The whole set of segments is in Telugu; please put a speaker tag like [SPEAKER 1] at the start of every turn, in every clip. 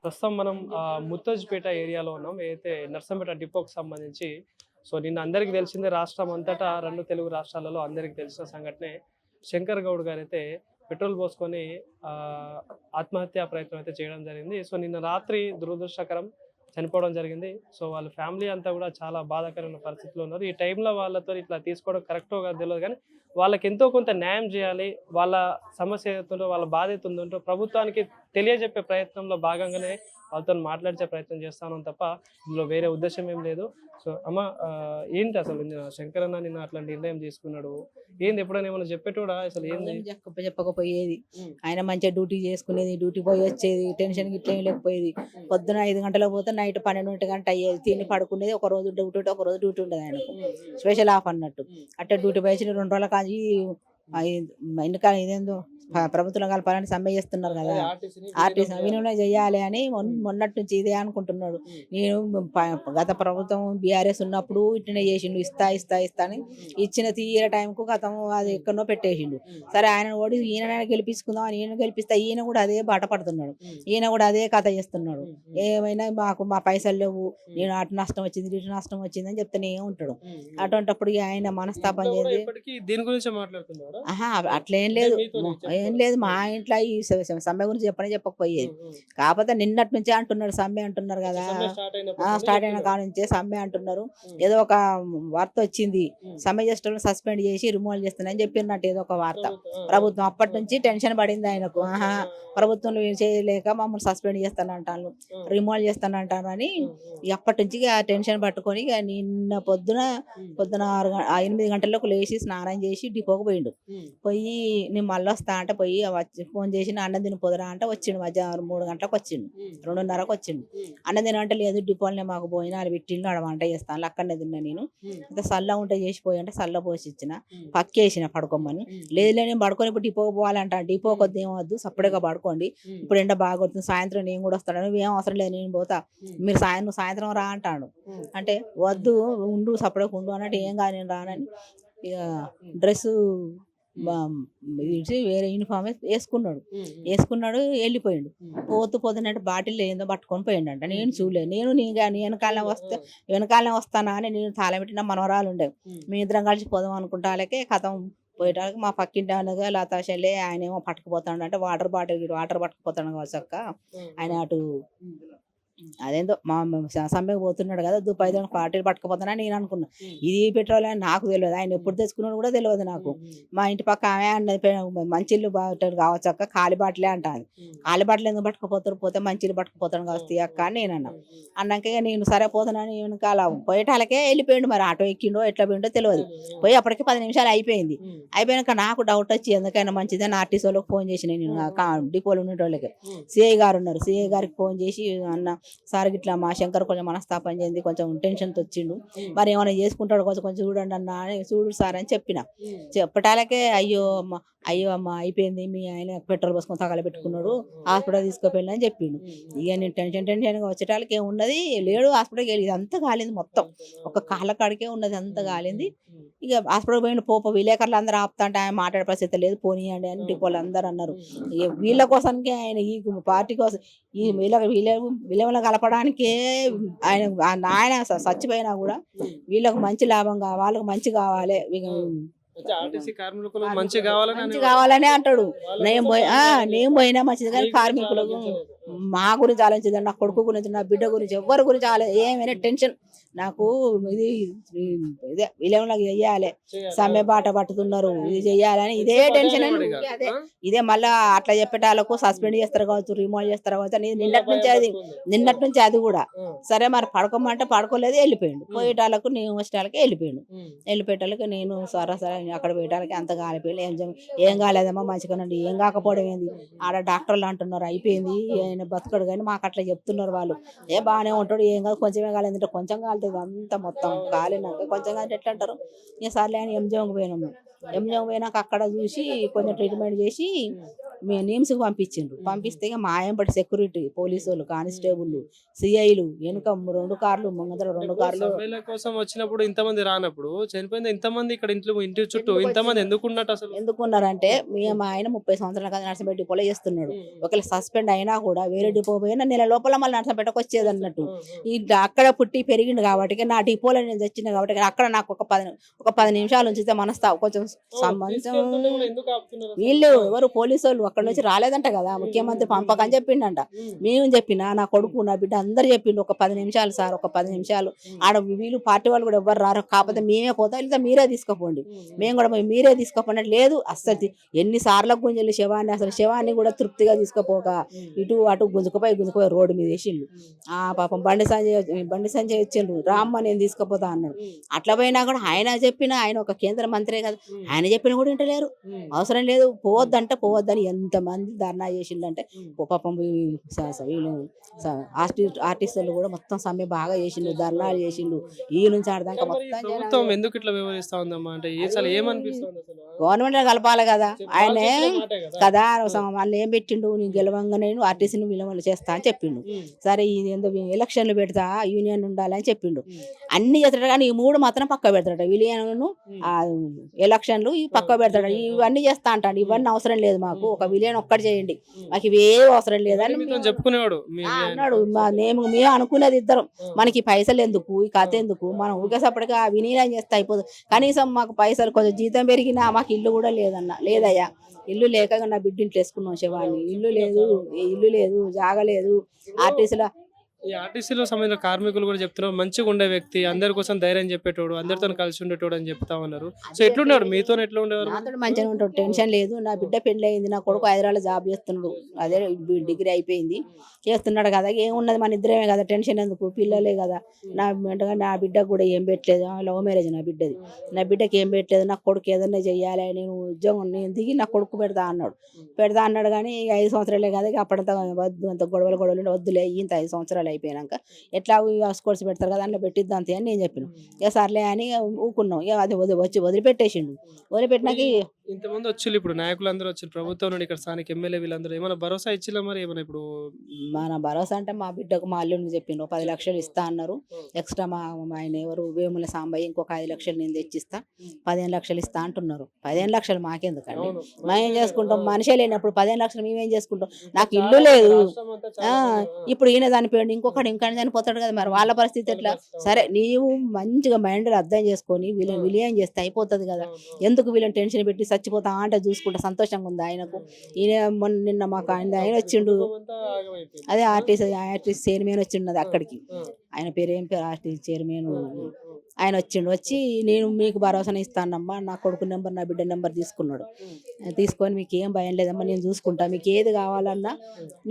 [SPEAKER 1] ప్రస్తుతం మనం ముత్తజ్పేట ఏరియాలో ఉన్నాం. ఏదైతే నర్సంపేట డిపోకి సంబంధించి నిన్న అందరికీ తెలిసిందే రాష్ట్రం అంతటా 2 తెలుగు రాష్ట్రాలలో అందరికీ తెలిసిన సంఘటనే. శంకర్ గౌడ్ గారైతే పెట్రోల్ పోసుకొని ఆత్మహత్యా ప్రయత్నం అయితే చేయడం జరిగింది. నిన్న రాత్రి దురదృష్టకరం చనిపోవడం జరిగింది. వాళ్ళ ఫ్యామిలీ అంతా కూడా చాలా బాధాకరమైన పరిస్థితిలో ఉన్నారు. ఈ టైంలో వాళ్ళతో ఇట్లా తీసుకోవడం కరెక్టో కాదో తెలవదు కానీ వాళ్ళకి ఎంతో కొంత న్యాయం చేయాలి. వాళ్ళ సమస్య ఏదైతుందో వాళ్ళ బాధ ఉందో ప్రభుత్వానికి తెలియజెప్పే ప్రయత్నంలో భాగంగానే వాళ్ళతో మాట్లాడించే ప్రయత్నం చేస్తాను తప్ప ఇందులో వేరే ఉద్దేశం ఏం లేదు. అమ్మ, ఏంటి అసలు శంకర్ అన్న నిన్న అట్లాంటి నిర్ణయం తీసుకున్నాడు? ఏంది ఎప్పుడైనా ఏమైనా చెప్పేటోడా? అసలు ఏంది
[SPEAKER 2] చెప్పకపోయేది. ఆయన మంచిగా డ్యూటీ చేసుకునేది, డ్యూటీ పోయి వచ్చేది, టెన్షన్ గిట్ల ఏం లేకపోయేది. పొద్దున 5 గంటలకు పోతే నైట్ 12 గంట అయ్యేది. తిని పడుకునేది. ఒక రోజు డ్యూటీ ఉంటే ఒక రోజు డ్యూటీ ఉండదు ఆయనకు, స్పెషల్ ఆఫ్ అన్నట్టు. అట్టే డ్యూటీ పోయి 2 రోజుల కాదు ఎన్నికలు ఇదేందో ప్రభుత్వం కలపాలని సమ్మె చేస్తున్నారు కదా, ఆర్టీసీ వినియోగం చేయాలి అని మొన్నటి నుంచి ఇదే అనుకుంటున్నాడు. నేను గత ప్రభుత్వం బీఆర్ఎస్ ఉన్నప్పుడు ఇట్లనే చేసిండు, ఇస్తా అని ఇచ్చిన తీర టైంకు గతం అది ఎక్కడో పెట్టేసిండు. సరే ఆయన ఓడి ఈయన గెలిపించుకుందాం అని ఈయన గెలిపిస్తే ఈయన కూడా అదే బాట పడుతున్నాడు, ఈయన కూడా అదే కథ చేస్తున్నాడు. ఏమైనా మా పైసలు లేవు, నేను అటు నష్టం వచ్చింది ఇటు నష్టం వచ్చింది అని చెప్తూనే ఉంటాడు. అటువంటిప్పుడు ఆయన మనస్తాపం చేసి
[SPEAKER 1] దీని గురించి మాట్లాడుతున్నాడు.
[SPEAKER 2] అట్లేం లేదు మా ఇంట్లో ఈ సమ్మె గురించి చెప్పకపోయేది. కాకపోతే నిన్నటి నుంచే అంటున్నాడు సమ్మె అంటున్నారు కదా, స్టార్ట్ అయిన కాడ నుంచే సమ్మె అంటున్నారు. ఏదో ఒక వార్త వచ్చింది, సమ్మె చేసేటప్పుడు సస్పెండ్ చేసి రిమూవల్ చేస్తున్నారని చెప్పినట్టు ఏదో ఒక వార్త. ప్రభుత్వం అప్పటి నుంచి టెన్షన్ పడింది ఆయనకు. ప్రభుత్వంలో ఏం చేయలేక మమ్మల్ని సస్పెండ్ చేస్తానంటాను, రిమూవల్ చేస్తానంటాను అని అప్పటి నుంచి టెన్షన్ పట్టుకొని నిన్న పొద్దున 8 గంటలకు లేచి స్నానం చేసి డిపోకు పోయిండు. పోయి నేను మళ్ళీ వస్తా అంటే పోయి ఫోన్ చేసి అన్నం తిని పోదురా అంటే వచ్చిండు. మధ్యాహ్నం 3 గంటలకు వచ్చిండు, 2:30కు వచ్చిండు. అన్నం తిన అంటే లేదు డిపోలనే మాకు పోయినా అది పెట్టిండు, ఆడ వంట చేస్తాను అక్కడనే తిన్నా. నేను ఇంకా సల్ల ఉంటే చేసిపోయి అంటే సల్ల పోసి ఇచ్చిన, పక్కేసిన పడుకోమని. లేదు నేను పడుకొని ఇప్పుడు డిపోకి పోవాలంట. డిపో కొద్ది ఏమవద్దు, సపరేట్గా పడుకోండి, ఇప్పుడు ఎండ బాగా కొడుతుంది, సాయంత్రం నేను కూడా వస్తాను, నువ్వేం అవసరం లేదు నేను పోతా, మీరు సాయంత్రం రా అంటాడు. అంటే వద్దు ఉండు సపరేట్గా ఉండు అన్నట్టు, ఏం కాదు నేను రానని ఇక డ్రెస్సు వేరే యూనిఫామ్ వేసుకున్నాడు వెళ్ళిపోయిండు. పోతున్నట్టు బాటిల్ ఏందో పట్టుకొని పోయిండు అంట. నేను చూడలేదు. నేను వెనకాలనే వస్తానా అని నేను తాళమెట్టిన మనవరాలు ఉండేవి. మీ ఇద్దరం కలిసి పోదాం అనుకుంటా. వాళ్ళకే కథం పోయేటానికి మా పక్కింటి అనగా లతాశలే ఆయన ఏమో పట్టుకుపోతాడు అంటే వాటర్ పట్టుకుపోతాడు కావచ్చు అక్క. ఆయన అటు అదేందో మా సమ్మెకు పోతున్నాడు కదా, దుబాయ్ పార్టీలు పట్టుకుపోతానని నేను అనుకున్నా. ఇది పెట్రోల్ అని నాకు తెలియదు, ఆయన ఎప్పుడు తెచ్చుకున్నాడు కూడా తెలియదు నాకు. మా ఇంటి పక్క ఆమె అన్నది మంచిళ్ళు బాగుంటాడు కావచ్చు అక్క, ఖాళీ బాటలే అంటాను. ఖాళీ బాటలు ఎందుకు పట్టుకుపోతారు, పోతే మంచిళ్ళు పట్టుకుపోతాను కావచ్చు అక్క అని నేను అన్నా. అన్నాక నేను సరే పోతానని వెనకాల పోయేటాలకే వెళ్ళిపోయిండు. మరి ఆటో ఎక్కిండో ఎట్లా పోయిండో తెలియదు. పోయి అప్పటికి 10 నిమిషాలు అయిపోయాక నాకు డౌట్ వచ్చి ఎందుకైనా మంచిదని ఆర్టీసీ వాళ్ళకి ఫోన్ చేసిన. నేను డిపోలో ఉండేటోళ్ళకి సిఐ గారు ఉన్నారు, సిఐ గారికి ఫోన్ చేసి అన్న సార్ ఇట్లా మా శంకర్ కొంచెం మనస్తాపం చెంది కొంచెం టెన్షన్తో వచ్చిండు, మరి ఏమైనా చేసుకుంటాడు కొంచెం చూడండి అన్న అని, చూడు సార్ అని చెప్పటాలకే అయ్యో అమ్మ అయిపోయింది, మీ ఆయన పెట్రోల్ పోసుకొని తగలబెట్టుకున్నాడు, హాస్పిటల్ తీసుకుపోయింది అని చెప్పిండు. ఇక నేను టెన్షన్గా వచ్చేటాలకి ఏమున్నది లేడు, హాస్పిటల్కి వెళ్ళి అంతా కాలింది, మొత్తం ఒక కాళ్ళ కాడికే ఉన్నది, అంత కాలింది. ఇక హాస్పిటల్ పోయిండు. విలేకరులు అందరూ ఆపుతా అంటే ఆయన మాట్లాడే పరిస్థితి లేదు, పోనీయండి అని డిపోలు అందరూ అన్నారు. వీళ్ళ కోసానికి ఆయన ఈ పార్టీ కోసం ఈ విలువలు కలపడానికే ఆయన చచ్చిపోయినా కూడా వీళ్ళకు మంచి లాభం కావాలి, వాళ్ళకు మంచి కావాలి,
[SPEAKER 1] మంచి
[SPEAKER 2] కావాలనే అంటాడు. నేను పోయినా మంచిది కానీ కార్మికులకు మా గురించి ఆలోచించదు, నా కొడుకు గురించి నా బిడ్డ గురించి ఎవరి గురించి ఏమైనా టెన్షన్ నాకు. ఇది ఇదే విలువలకు చెయ్యాలి, సమ్మె బాట పట్టుతున్నారు, ఇది చెయ్యాలని ఇదే టెన్షన్. ఇదే మళ్ళా అట్లా చెప్పేటాలకు సస్పెండ్ చేస్తారు కావచ్చు, రిమూవ్ చేస్తారు కావచ్చు అని నిన్నటి నుంచి అది కూడా. సరే మరి పడుకోమంటే పడుకోలేదు, వెళ్ళిపోయిండు. పోయేటాలకు నేను వచ్చేటాలకి వెళ్ళిపోయేటాలకు నేను సరే అక్కడ పోయేటాలకి అంత కాలిపోయింది. ఏం కాలేదమ్మా మంచిగానండి, ఏం కాకపోవడం ఏంది, ఆడ డాక్టర్లు అంటున్నారు అయిపోయింది ఆయన బతకడు, కానీ మాకు అట్లా చెప్తున్నారు వాళ్ళు. బాగానే ఉంటాడు, ఏం కాదు కొంచెమే కాలేదంటే కొంచెం కాలుతుంది అంతా మొత్తం కాలినాక కొంచెం కాదు ఎట్లా అంటారు. ఇక సర్లే అని ఎంజిఎంకి పోయినాము. పోయినాక అక్కడ చూసి కొంచెం ట్రీట్మెంట్ చేసి మేము నిమ్స్కి పంపించిండ్రు. పంపిస్తే ఇక మా ఎంబడి సెక్యూరిటీ పోలీసు వాళ్ళు, కానిస్టేబుల్, సిఐలు, వెనుక 2 కార్లు, ముంగదర 2 కార్లు.
[SPEAKER 1] సర్వేల కోసం వచ్చినప్పుడు ఇంతమంది రానప్పుడు చనిపోయింది ఇంతమంది ఇక్కడ ఇంటి చుట్టూ ఇంతమంది ఎందుకు ఉన్నట్టు అసలు?
[SPEAKER 2] ఎందుకున్నారంటే మా ఆయన 30 సంవత్సరాల కదా నర్సంపేట డిపోలో చేస్తున్నాడు. ఒకవేళ సస్పెండ్ అయినా కూడా వేరే డిపో పోయినా నెల లోపల మళ్ళీ నర్సంపేటకు వచ్చేది అన్నట్టు. ఇంకా అక్కడ పుట్టి పెరిగిండు కాబట్టి నా డిపోలో నేను తెచ్చిన కాబట్టి అక్కడ నాకు ఒక 10 నిమిషాలు ఉంచితే కొంచెం సంబంధం. వీళ్ళు ఎవరు పోలీసు వాళ్ళు అక్కడ నుంచి రాలేదంట కదా, ముఖ్యమంత్రి పంపకని చెప్పిండంట. మేము చెప్పినా, నా కొడుకు, నా బిడ్డ అందరు చెప్పిండు ఒక 10 నిమిషాలు సార్, ఒక 10 నిమిషాలు. ఆడ వీళ్ళు పార్టీ వాళ్ళు కూడా ఎవరు రారు, కాకపోతే మేమే పోతాం, లేదా మీరే తీసుకుపోండి. మేము కూడా మీరే తీసుకుపోండి. లేదు అస్సలు ఎన్నిసార్లు గుంజలు శవాన్ని కూడా తృప్తిగా తీసుకుపోక ఇటు అటు గుంజుకుపోయి రోడ్డు మీద వేసిండు. పాపం బండి సంజయ్ వచ్చిండ్రు, రామ్మ నేను తీసుకుపోతా అన్నాడు. అట్లా పోయినా కూడా ఆయన చెప్పినా, ఆయన ఒక కేంద్ర మంత్రే కదా, ఆయన చెప్పినా కూడా వింటలేరు. అవసరం లేదు పోవద్దని ఎంతమంది ధర్నా చేసిండంటే పాపం వీళ్ళు ఆర్టిస్టులు కూడా మొత్తం సమ్మె బాగా చేసిండు, ధర్నాలు చేసిండు. ఈ నుంచి ఆడదాకా
[SPEAKER 1] మొత్తం ఎందుకు ఇట్లా వ్యవహరిస్తా ఉందమ్మా అంటే ఏమనిపిస్తుంది?
[SPEAKER 2] గవర్నమెంట్ కలపాలి కదా, ఆయనే కదా వాళ్ళు ఏం పెట్టిండు, నేను గెలవంగా నేను ఆర్టీసీని విలువలు చేస్తా అని చెప్పిండు. సరే ఇది ఏందో ఎలక్షన్లు పెడతా, యూనియన్ ఉండాలని చెప్పిండు. అన్ని చేస్తాడు కానీ ఈ 3 మాత్రం పక్క పెడతాడు. విలియన్ ఎలక్షన్లు ఈ పక్క పెడతాడు. ఇవన్నీ చేస్తా అంటాడు. ఇవన్నీ అవసరం లేదు మాకు, ఒక విలియన్ ఒక్కటి చేయండి, మాకు ఇవేం అవసరం లేదని
[SPEAKER 1] చెప్పుకునేవాడు
[SPEAKER 2] అన్నాడు. మేము అనుకునేది ఇద్దరం, మనకి పైసలు ఎందుకు, ఈ కథ ఎందుకు, మనం ఊకేసప్పటికి విలీనం చేస్తే అయిపోదు. కనీసం మాకు పైసలు కొంచెం జీతం పెరిగినా మాకు ఇల్లు కూడా లేదయ్యా. ఇల్లు లేక నా బిడ్డ ఇంట్లో వేసుకున్నాం శవాన్ని. ఇల్లు లేదు, జాగలేదు.
[SPEAKER 1] ఆర్టీసీలో సంబంధించిన కార్మికులు కూడా చెప్తున్నారు మంచిగా ఉండే వ్యక్తి, అందరి కోసం ధైర్యం చెప్పేటోడు, అందరితో కలిసి ఉండేటోడు అని చెప్తా ఉన్నారు. సో ఎట్లున్నాడు మీతో? ఎట్లా ఉండేవారు?
[SPEAKER 2] నాతో మంచిగా ఉంటాడు, టెన్షన్ లేదు. నా బిడ్డ పెళ్లి అయింది, నా కొడుకు హైదరాబాద్ జాబ్ చేస్తున్నాడు, అదే డిగ్రీ అయిపోయింది చేస్తున్నాడు కదా. ఏమున్నది మన ఇద్దరమే కదా, టెన్షన్ ఎందుకు, పిల్లలే కదా. నా బిడ్డకు కూడా ఏం పెట్టలేదు, లవ్ మ్యారేజ్ నా బిడ్డది. నా బిడ్డకి ఏం పెట్టలేదు, నా కొడుకు ఏదన్నా చెయ్యాలి, నేను ఉద్యోగం నేను దిగి నా కొడుకు పెడతా అన్నాడు. కానీ 5 సంవత్సరాలే కదా, అప్పటింత వద్దు, అంత గొడవలు వద్దులే, ఇంత 5 సంవత్సరాలు అయిపోయాక ఎట్లా స్కోర్స్ పెడతారు కదా, అందులో పెట్టిద్దాం అంతే అని నేను చెప్పిన. ఇక సర్లే అని ఊకున్నాం. ఇక అది వదిలిపెట్టేసిండు. వదిలిపెట్టినాక
[SPEAKER 1] ఇంతమంది వచ్చి ఇప్పుడు నాయకులు అందరూ వచ్చి ప్రభుత్వం నుండి ఇక్కడ స్థానిక ఎమ్మెల్యే వీళ్ళందరూ ఏమైనా భరోసా ఇచ్చినా మరి ఏమైనా ఇప్పుడు
[SPEAKER 2] మన భరోసా అంటే మా బిడ్డకు మా అల్లుడిని చెప్పిండు 10 లక్షలు ఇస్తా అన్నారు. ఎక్స్ట్రా మా ఆయన ఎవరు వేముల సాంబయ్య ఇంకొక 5 లక్షలు నేను తెచ్చిస్తా, 15 లక్షలు ఇస్తా అంటున్నారు. 15 లక్షలు మాకెందుకండి, మేమేం చేసుకుంటాం? మనిషే లేనప్పుడు 15 లక్షలు మేమేం చేసుకుంటాం? నాకు ఇల్లు లేదు. ఇప్పుడు ఈయన చనిపోయాడు, ఇంకొకటి ఇంకని చనిపోతాడు కదా, మరి వాళ్ళ పరిస్థితి ఎట్లా? సరే నీవు మంచిగా మైండ్లో అర్థం చేసుకొని విలీనం చేస్తే అయిపోతుంది కదా. ఎందుకు వీళ్ళని టెన్షన్ పెట్టి చచ్చిపోతా అంటే చూసుకుంటా సంతోషంగా ఉంది ఆయనకు. ఈయన నిన్న మాకు ఆయన వచ్చిండు, అదే ఆర్టీసీ చైర్మన్ వచ్చిండు అక్కడికి. ఆయన పేరు ఏం పేరు, ఆర్టీసీ చైర్మన్ ఆయన వచ్చి నేను మీకు భరోసానే ఇస్తానమ్మా, నా కొడుకు నెంబర్ నా బిడ్డ నెంబర్ తీసుకొని మీకు ఏం భయం లేదమ్మా, నేను చూసుకుంటా, మీకు ఏది కావాలన్నా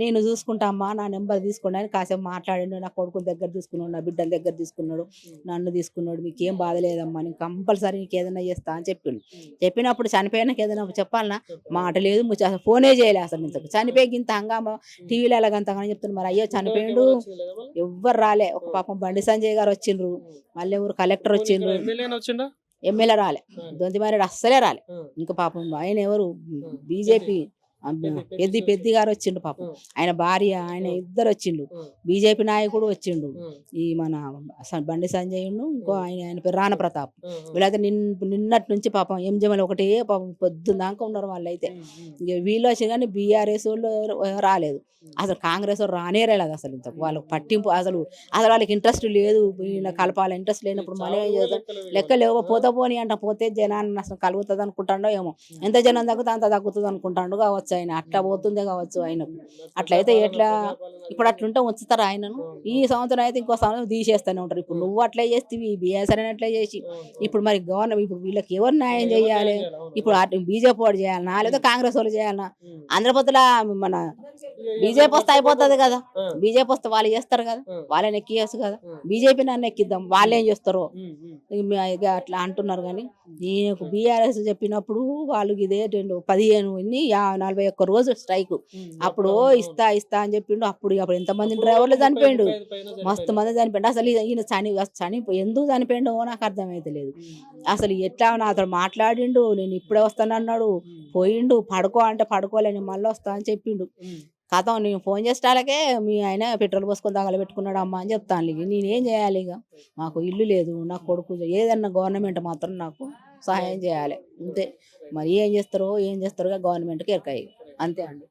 [SPEAKER 2] నేను చూసుకుంటా అమ్మా, నా నెంబర్ తీసుకోండి అని కాసేపు మాట్లాడిండు. నా కొడుకు దగ్గర తీసుకున్నాడు, నా బిడ్డల దగ్గర తీసుకున్నాడు, నన్ను తీసుకున్నాడు. మీకు ఏం బాధ లేదమ్మా, నేను కంపల్సరీ నీకు ఏదైనా చేస్తా అని చెప్పినప్పుడు చనిపోయినాక ఏదైనా చెప్పాలన్నా మాట లేదు, అసలు ఫోనే చేయలే. అసలు ఇంతకు చనిపోయి ఇంత హంగామా టీవీలో ఎలాగంతగానే చెప్తున్నారు. మరి అయ్యో చనిపోయిండు, ఎవ్వరు రాలే. ఒక పాపం బండి సంజయ్ గారు వచ్చిండ్రు, మళ్ళీ ఎవరు కలెక్టర్ వచ్చిండ్రు, ఎమ్మెల్యే రాలే, దొంతిమారెడ్డి అస్సలే రాలే. ఇంకా పాపం ఆయన ఎవరు బీజేపీ పెద్ది గారు వచ్చిండు, పాపం ఆయన భార్య ఆయన ఇద్దరు వచ్చిండు, బీజేపీ నాయకుడు వచ్చిండు, ఈ మన బండి సంజయ్ ఇంకో ఆయన పేరు రాణ ప్రతాప్. వీళ్ళైతే నిన్నటి నుంచి పాపం ఎంజమలు ఒకటే పాపం పొద్దున్న దాకా ఉన్నారు వాళ్ళైతే. వీళ్ళు వచ్చి కానీ బీఆర్ఎస్ వాళ్ళు రాలేదు, అసలు కాంగ్రెస్ వాళ్ళు రానేరేలేదు. అసలు ఇంత వాళ్ళకి పట్టింపు అసలు వాళ్ళకి ఇంట్రెస్ట్ లేదు. కలపాలి ఇంట్రెస్ట్ లేనప్పుడు మనం ఏం చేద్దాం, లెక్క లేవు, పోనీ అంట. పోతే జనాన్ని అసలు కలుగుతుంది అనుకుంటాడో ఏమో, ఎంత జనం తగ్గుతుంది అంత తగ్గుతుంది అనుకుంటాడు కావచ్చు. ఆయన అట్లా పోతుందే కావచ్చు ఆయనకు. అట్లయితే ఎట్లా ఇప్పుడు అట్లుంటే ఉంచుతారు ఆయనను? ఈ సంవత్సరం అయితే ఇంకో సంవత్సరం తీసేస్తూనే ఉంటారు. ఇప్పుడు నువ్వు అట్లా చేస్తేవి, బీఎస్ఆర్ అని అట్లా చేసి ఇప్పుడు మరి గవర్నమెంట్ ఇప్పుడు వీళ్ళకి ఎవరు న్యాయం చేయాలి? ఇప్పుడు బీజేపీ వాడు చేయాలన్నా లేదా కాంగ్రెస్ వాళ్ళు చేయాలన్నా? ఆంధ్రప్రదేశ్లో మన బీజేపీ వస్తే అయిపోతుంది కదా,
[SPEAKER 1] ఆ.
[SPEAKER 2] బీజేపీ వస్తే వాళ్ళు చేస్తారు కదా,
[SPEAKER 1] ఆ.
[SPEAKER 2] వాళ్ళని ఎక్కియచ్చు కదా,
[SPEAKER 1] ఆ.
[SPEAKER 2] బీజేపీ నన్ను ఎక్కిద్దాం, వాళ్ళు ఏం చేస్తారో ఇక అట్లా అంటున్నారు. కానీ ఈయనకు బీఆర్ఎస్ చెప్పినప్పుడు వాళ్ళు ఇదే 41 రోజు స్ట్రైక్, అప్పుడు ఇస్తా అని చెప్పిండు. అప్పుడు ఎంతమంది డ్రైవర్లు చనిపోయిండు, మస్తు మంది చనిపోయిండు. అసలు ఈయన చనిపోయి ఎందుకు చనిపోయిండో నాకు అర్థమైతే లేదు. అసలు ఎట్లా నాతో మాట్లాడిండు, నేను ఇప్పుడే వస్తానన్నాడు, పోయిండు, పడుకో అంటే పడుకోలేని మళ్ళీ వస్తా అని చెప్పిండు. కథం నేను ఫోన్ చేసేటాలకే మీ ఆయన పెట్రోల్ పోసుకొని తగలబెట్టుకున్నాడు అమ్మ అని చెప్తాను. ఇక నేనేం చేయాలి? ఇక మాకు ఇల్లు లేదు, నాకు కొడుకు, ఏదన్నా గవర్నమెంట్ మాత్రం నాకు సహాయం చేయాలి అంతే. మరి ఏం చేస్తారో గవర్నమెంట్కి ఎరకాయి అంతే అండి.